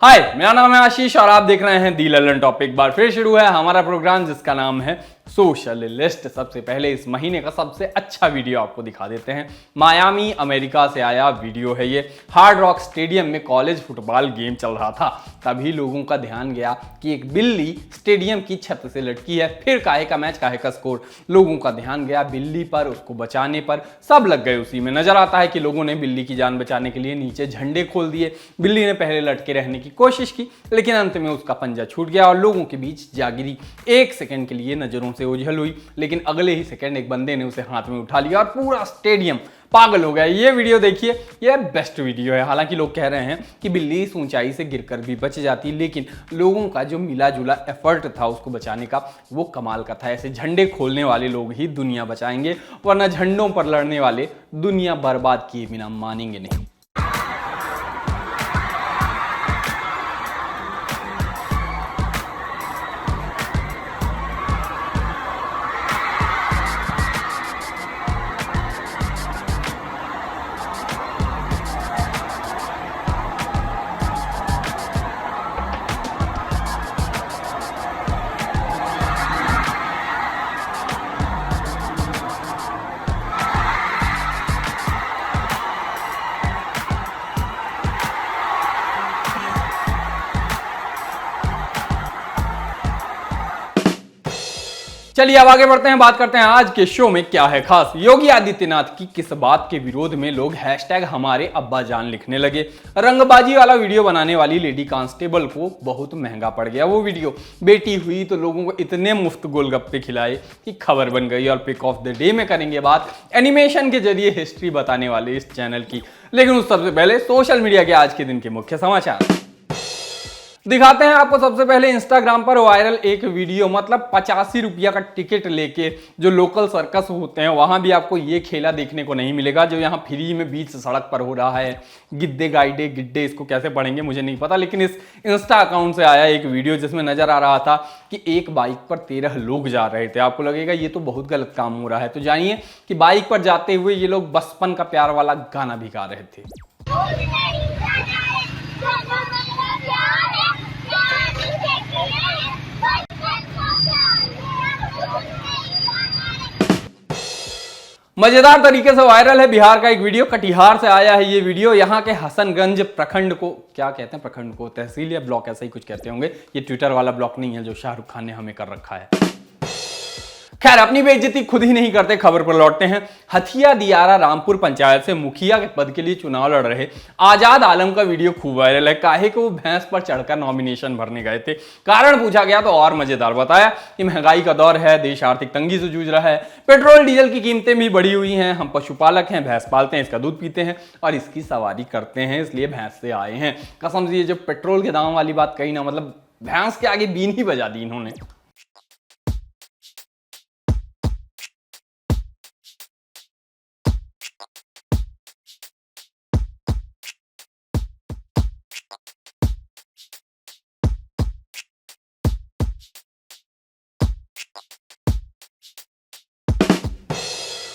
हाय, मेरा नाम है आशीष और आप देख रहे हैं दी ललन टॉप। एक बार फिर शुरू है हमारा प्रोग्राम जिसका नाम है सोशल लिस्ट। सबसे पहले इस महीने का सबसे अच्छा वीडियो आपको दिखा देते हैं। मायामी अमेरिका से आया वीडियो है ये। हार्ड रॉक स्टेडियम में कॉलेज फुटबॉल गेम चल रहा था, तभी लोगों का ध्यान गया कि एक बिल्ली स्टेडियम की छत से लटकी है। फिर काहे का मैच काहे का स्कोर, लोगों का ध्यान गया बिल्ली पर, उसको बचाने पर। सब लग गए उसी में। नजर आता है कि लोगों ने बिल्ली की जान बचाने के लिए नीचे झंडे खोल दिए। बिल्ली ने पहले लटके रहने की कोशिश की, लेकिन अंत में उसका पंजा छूट गया और लोगों के बीच जा गिरी। एक सेकंड के लिए नजरों से ओझल हुई, लेकिन अगले ही सेकंड एक बंदे ने उसे हाथ में उठा लिया और पूरा स्टेडियम पागल हो गया। ये वीडियो देखिए, ये बेस्ट वीडियो है। हालांकि लोग कह रहे हैं कि बिल्ली इस ऊंचाई से गिरकर भी बच जाती, लेकिन लोगों का जो मिला जुला एफर्ट था उसको बचाने का, वो कमाल का था। ऐसे झंडे खोलने वाले लोग ही दुनिया बचाएंगे, वरना झंडों पर लड़ने वाले दुनिया बर्बाद किए बिना मानेंगे नहीं। चलिए अब आगे बढ़ते हैं, बात करते हैं आज के शो में क्या है खास। योगी आदित्यनाथ की किस बात के विरोध में लोग हैशटैग हमारे अब्बा जान लिखने लगे। रंगबाजी वाला वीडियो बनाने वाली लेडी कांस्टेबल को बहुत महंगा पड़ गया वो वीडियो। बेटी हुई तो लोगों को इतने मुफ्त गोलगप्पे खिलाए कि खबर बन गई। और पिक ऑफ द डे में करेंगे बात एनिमेशन के जरिए हिस्ट्री बताने वाले इस चैनल की। लेकिन उस सबसे पहले सोशल मीडिया के आज के दिन के मुख्य समाचार दिखाते हैं आपको। सबसे पहले इंस्टाग्राम पर वायरल एक वीडियो, मतलब 85 रुपया का टिकट लेके जो लोकल सर्कस होते हैं वहां भी आपको ये खेला देखने को नहीं मिलेगा जो यहाँ फ्री में बीच सड़क पर हो रहा है। गिद्दे गाइडे गिड्डे इसको कैसे पढ़ेंगे मुझे नहीं पता, लेकिन इस इंस्टा अकाउंट से आया एक वीडियो जिसमें नजर आ रहा था कि एक बाइक पर 13 लोग जा रहे थे। आपको लगेगा ये तो बहुत गलत काम हो रहा है, तो जानिए कि बाइक पर जाते हुए ये लोग बचपन का प्यार वाला गाना भी गा रहे थे। मजेदार तरीके से वायरल है बिहार का एक वीडियो। कटिहार से आया है ये वीडियो। यहाँ के हसनगंज प्रखंड को क्या कहते हैं, प्रखंड को तहसील या ब्लॉक ऐसा ही कुछ कहते होंगे। ये ट्विटर वाला ब्लॉक नहीं है जो शाहरुख खान ने हमें कर रखा है। खैर, अपनी बेइज्जती खुद ही नहीं करते, खबर पर लौटते हैं। हथिया दियारा रामपुर पंचायत से मुखिया के पद के लिए चुनाव लड़ रहे आजाद आलम का वीडियो खूब वायरल है। काहे को वो भैंस पर चढ़कर नॉमिनेशन भरने गए थे। कारण पूछा गया तो और मजेदार बताया कि महंगाई का दौर है, देश आर्थिक तंगी से जूझ रहा है, पेट्रोल डीजल की कीमतें भी बढ़ी हुई हैं, हम पशुपालक हैं, भैंस पालते हैं, इसका दूध पीते हैं और इसकी सवारी करते हैं, इसलिए भैंस से आए हैं। कसम से ये जो पेट्रोल के दाम वाली बात कही ना, मतलब भैंस के आगे बीन ही बजा दी इन्होंने।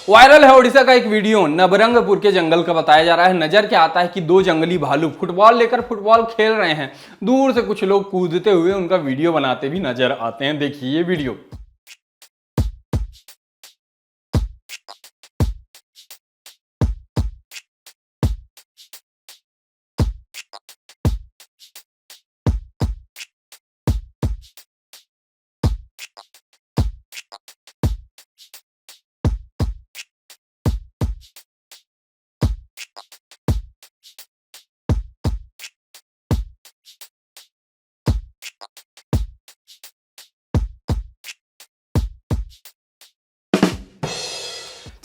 वायरल है ओडिशा का एक वीडियो नवरंगपुर के जंगल का। बताया जा रहा है नजर क्या आता है कि दो जंगली भालू फुटबॉल लेकर फुटबॉल खेल रहे हैं। दूर से कुछ लोग कूदते हुए उनका वीडियो बनाते भी नजर आते हैं। देखिए ये वीडियो।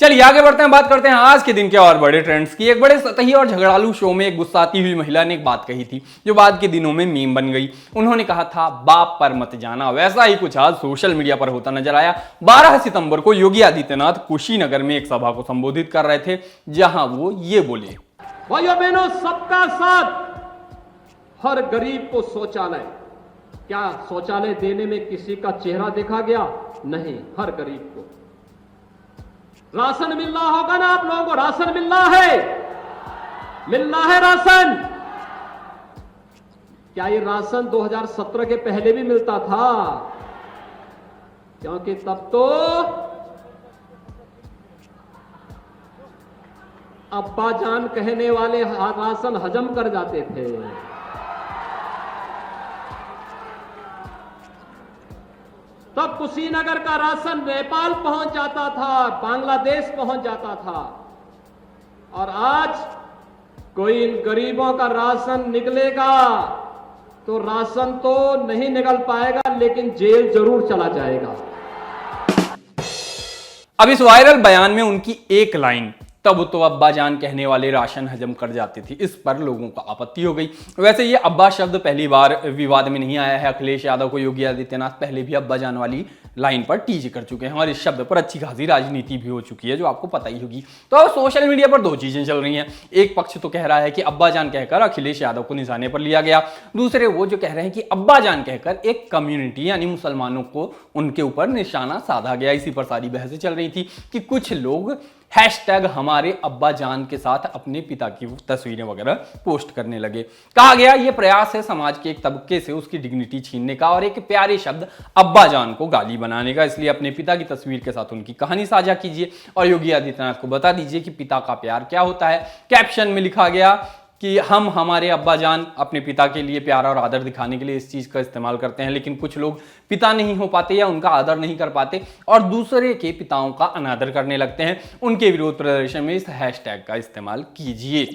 चलिए आगे बढ़ते हैं, बात करते हैं आज के दिन के और बड़े ट्रेंड्स की। एक बड़े सतही और झगड़ालू शो में एक गुस्साती हुई महिला ने एक बात कही थी जो बाद के दिनों में मीम बन गई। उन्होंने कहा था बाप पर मत जाना। वैसा ही कुछ आज सोशल मीडिया पर होता नजर आया। 12 सितंबर को योगी आदित्यनाथ कुशीनगर में एक सभा को संबोधित कर रहे थे, जहां वो ये बोले, भाइयों बहनों, सबका साथ, हर गरीब को शौचालय। क्या शौचालय देने में किसी का चेहरा देखा गया? नहीं, हर गरीब को राशन मिल रहा होगा ना। आप लोगों को राशन मिल रहा है राशन। क्या ये राशन 2017 के पहले भी मिलता था? क्योंकि तब तो अब्बा जान कहने वाले राशन हजम कर जाते थे। तब कुशीनगर का राशन नेपाल पहुंच जाता था, बांग्लादेश पहुंच जाता था। और आज कोई इन गरीबों का राशन निकलेगा तो राशन तो नहीं निकल पाएगा, लेकिन जेल जरूर चला जाएगा। अब इस वायरल बयान में उनकी एक लाइन, तब तो अब्बा जान कहने वाले राशन हजम कर जाते थे, इस पर लोगों को आपत्ति हो गई। वैसे ये अब्बा शब्द पहली बार विवाद में नहीं आया है। अखिलेश यादव को योगी आदित्यनाथ पहले भी अब्बा जान वाली लाइन पर टीजे कर चुके हैं और इस शब्द पर अच्छी खासी राजनीति भी हो चुकी है, जो आपको पता ही होगी। तो अब सोशल मीडिया पर दो चीजें चल रही हैं। एक पक्ष तो कह रहा है कि अब्बा जान कहकर अखिलेश यादव को निशाने पर लिया गया, दूसरे वो जो कह रहे हैं कि अब्बा जान कहकर एक कम्युनिटी यानी मुसलमानों को उनके ऊपर निशाना साधा गया। इसी पर सारी बहसें चल रही थी कि कुछ लोग हैशटैग हमारे अब्बा जान के साथ अपने पिता की तस्वीरें वगैरह पोस्ट करने लगे। कहा गया यह प्रयास है समाज के एक तबके से उसकी डिग्निटी छीनने का और एक प्यारे शब्द अब्बा जान को गाली बनाने का, इसलिए अपने पिता की तस्वीर के साथ उनकी कहानी साझा कीजिए और योगी आदित्यनाथ को बता दीजिए कि पिता का प्यार क्या होता है। कैप्शन में लिखा गया कि हम हमारे अब्बा जान अपने पिता के लिए प्यार और आदर दिखाने के लिए इस चीज का इस्तेमाल करते हैं, लेकिन कुछ लोग पिता नहीं हो पाते या उनका आदर नहीं कर पाते और दूसरे के पिताओं का अनादर करने लगते हैं। उनके विरोध प्रदर्शन में इस हैशटैग का इस्तेमाल कीजिए।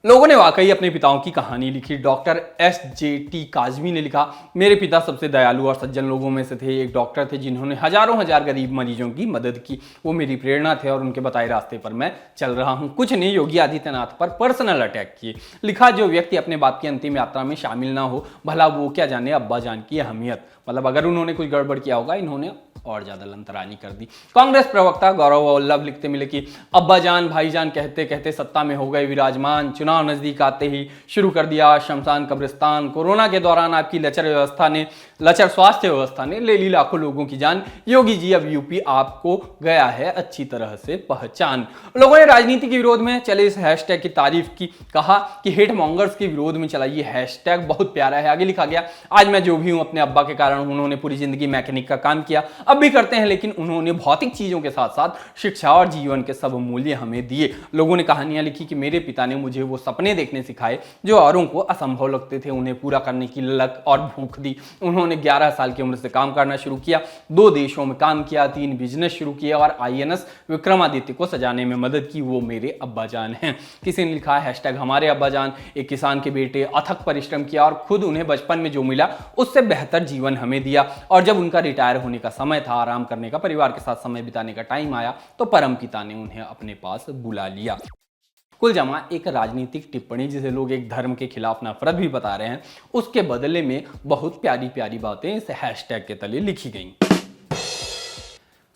लोगों ने वाकई अपने पिताओं की कहानी लिखी। डॉक्टर SJT काजमी ने लिखा, मेरे पिता सबसे दयालु और सज्जन लोगों में से थे। एक डॉक्टर थे जिन्होंने हजारों हजार गरीब मरीजों की मदद की। वो मेरी प्रेरणा थे और उनके बताए रास्ते पर मैं चल रहा हूं। कुछ ने योगी आदित्यनाथ पर पर्सनल अटैक किए। लिखा, जो व्यक्ति अपने बाप की अंतिम यात्रा में शामिल ना हो, भला वो क्या जाने अब्बा जान की अहमियत। मतलब अगर उन्होंने कुछ गड़बड़ किया होगा, इन्होंने और ज्यादा लंतरानी कर दी। कांग्रेस प्रवक्ता गौरव वल्लभ लिखते मिले कि अब्बा जान भाईजान कहते कहते सत्ता में हो गए विराजमान। चुनाव नजदीक आते ही शुरू कर दिया शमशान कब्रिस्तान। कोरोना के दौरान आपकी लचर स्वास्थ्य व्यवस्था ने ले ली लाखों लोगों की जान। योगी जी अब यूपी आपको गया है अच्छी तरह से पहचान। लोगों ने राजनीति के विरोध में चले इस हैशटैग की तारीफ की। कहा कि हेट मॉन्गर्स के विरोध में चला ये हैशटैग बहुत प्यारा है। आगे लिखा गया, आज मैं जो भी हूं अपने अब्बा के कारण। उन्होंने पूरी जिंदगी मैकेनिक का काम किया, अब भी करते हैं, लेकिन उन्होंने भौतिक चीजों के साथ साथ शिक्षा और जीवन के सब मूल्य हमें दिए। लोगों ने कहानियां लिखी कि मेरे पिता ने मुझे वो सपने देखने सिखाए जो औरों को असंभव लगते थे। उन्हें पूरा करने की ललक और भूख दी। उन्होंने 11 साल की उम्र से काम करना शुरू किया, 2 देशों में काम किया, 3 बिजनेस शुरू किए और INS विक्रमादित्य को सजाने में मदद की। वो मेरे अब्बा जान हैं। किसी ने लिखा हैशटैग हमारे अब्बा जान, एक किसान के बेटे, अथक परिश्रम किया और खुद उन्हें बचपन में जो मिला उससे बेहतर जीवन हमें दिया। और जब उनका रिटायर होने का समय था, आराम करने का, परिवार के साथ समय बिताने का टाइम आया, तो परम पिता ने उन्हें अपने पास बुला लिया। कुल जमा एक राजनीतिक टिप्पणी जिसे लोग एक धर्म के खिलाफ नफरत भी बता रहे हैं, उसके बदले में बहुत प्यारी प्यारी बातें इस हैशटैग के तले लिखी गई।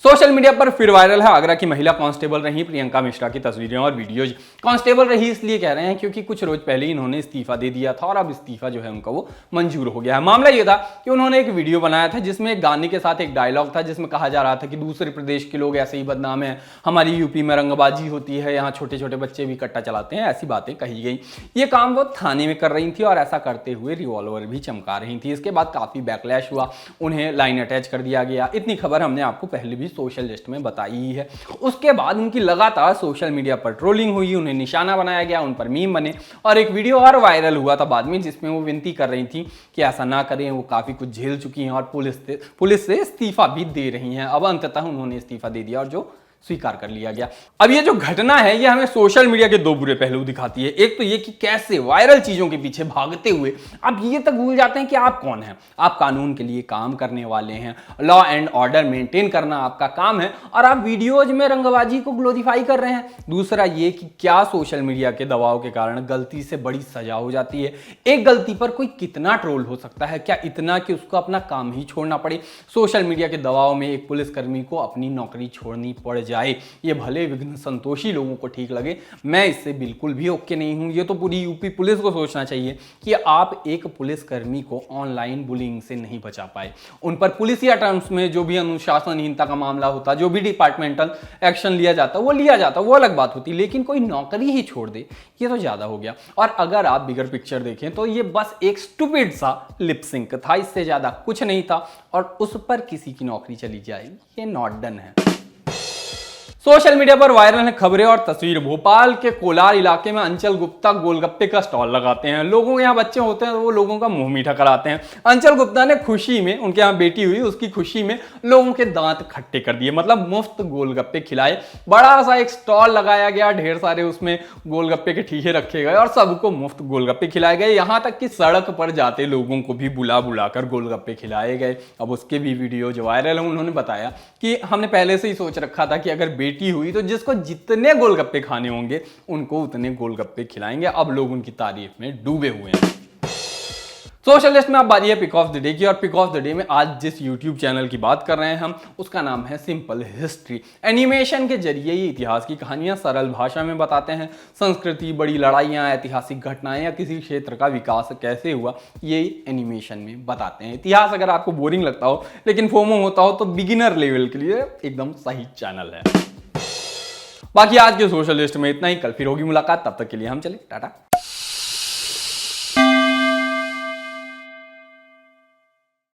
सोशल मीडिया पर फिर वायरल है आगरा की महिला कांस्टेबल रही प्रियंका मिश्रा की तस्वीरें और वीडियोज। कांस्टेबल रही इसलिए कह रहे हैं क्योंकि कुछ रोज पहले इन्होंने इस्तीफा दे दिया था और अब इस्तीफा जो है उनका वो मंजूर हो गया है। मामला ये था कि उन्होंने एक वीडियो बनाया था जिसमें एक गाने के साथ एक डायलॉग था जिसमें कहा जा रहा था कि दूसरे प्रदेश के लोग ऐसे ही बदनाम है, हमारी यूपी में रंगबाजी होती है, यहाँ छोटे छोटे बच्चे भी कट्टा चलाते हैं, ऐसी बातें कही गई। ये काम वो थाने में कर रही थी और ऐसा करते हुए रिवॉल्वर भी चमका रही थी। इसके बाद काफी बैकलैश हुआ, उन्हें लाइन अटैच कर दिया गया। इतनी खबर हमने आपको पहले भी सोशल लिस्ट में बताई ही है। उसके बाद उनकी लगातार सोशल मीडिया पर ट्रोलिंग हुई, उन्हें निशाना बनाया गया, उन पर मीम बने और एक वीडियो और वायरल हुआ था बाद में जिसमें वो विनती कर रही थी कि ऐसा ना करें, वो काफी कुछ झेल चुकी हैं और पुलिस से इस्तीफा भी दे रही हैं। अब अंततः उन्होंने इस्तीफा दे दिया और जो स्वीकार कर लिया गया। अब ये जो घटना है ये हमें सोशल मीडिया के 2 बुरे पहलू दिखाती है। एक तो ये कि कैसे वायरल चीजों के पीछे भागते हुए आप ये तक भूल जाते हैं कि आप कौन हैं। आप कानून के लिए काम करने वाले हैं, लॉ एंड ऑर्डर मेंटेन करना आपका काम है और आप वीडियोज में रंगबाजी को ग्लोरीफाई कर रहे हैं। दूसरा ये कि क्या सोशल मीडिया के दबाव के कारण गलती से बड़ी सजा हो जाती है। एक गलती पर कोई कितना ट्रोल हो सकता है, क्या इतना कि उसको अपना काम ही छोड़ना पड़े। सोशल मीडिया के दबाव में एक पुलिसकर्मी को अपनी नौकरी छोड़नी पड़ जाए। ये भले विघ्न संतोषी लोगों को ठीक लगे, मैं इससे बिल्कुल भी ओके नहीं हूं। ये तो पूरी यूपी पुलिस को सोचना चाहिए कि आप एक पुलिसकर्मी को ऑनलाइन बुलिंग से नहीं बचा पाए। उन पर पुलिसिया टर्म्स में जो भी अनुशासनहीनता का मामला होता, जो भी डिपार्टमेंटल एक्शन लिया जाता, वो लिया जाता, वो अलग बात होती, लेकिन कोई नौकरी ही छोड़ दे, ये तो ज्यादा हो गया। और अगर आप बिगर पिक्चर देखें तो ये बस एक स्टूपिड सा लिप सिंक था, इससे ज्यादा कुछ नहीं था, और उस पर किसी की नौकरी चली जाए, ये नॉट डन है। सोशल मीडिया पर वायरल है खबरें और तस्वीर। भोपाल के कोलार इलाके में अंचल गुप्ता गोलगप्पे का स्टॉल लगाते हैं। लोगों के यहाँ बच्चे होते हैं तो वो लोगों का मुंह मीठा कराते हैं। अंचल गुप्ता ने खुशी में, उनके यहाँ बेटी हुई, उसकी खुशी में लोगों के दांत खट्टे कर दिए, मतलब मुफ्त गोलगप्पे खिलाए। बड़ा सा एक स्टॉल लगाया गया, ढेर सारे उसमें गोलगप्पे के ठीके रखे गए और सबको मुफ्त गोलगप्पे खिलाए गए। यहाँ तक कि सड़क पर जाते लोगों को भी बुला बुलाकर गोलगप्पे खिलाए गए। अब उसके भी वीडियो जो वायरल है, उन्होंने बताया कि हमने पहले से ही सोच रखा था कि अगर बेटी हुई तो जिसको जितने गोलगप्पे खाने होंगे उनको उतने गोलगप्पे खिलाएंगे। अब लोग उनकी तारीफ में डूबे हुए हैं। सोशल लिस्ट में अब बारी है पिक ऑफ द डे की, और पिक ऑफ द डे में आज जिस YouTube चैनल की बात कर रहे हैं हम, उसका नाम है सिंपल हिस्ट्री। एनिमेशन के जरिए ये इतिहास की कहानियां सरल भाषा में बताते हैं। संस्कृति, बड़ी लड़ाइयां, ऐतिहासिक घटनाएं या किसी क्षेत्र का विकास कैसे हुआ, ये एनिमेशन में बताते हैं। इतिहास अगर आपको बोरिंग लगता हो लेकिन फोमो होता हो तो बिगिनर लेवल के लिए एकदम सही चैनल है। बाकी आज के सोशल लिस्ट में इतना ही। कल फिर होगी मुलाकात, तब तक के लिए हम चले टाटा।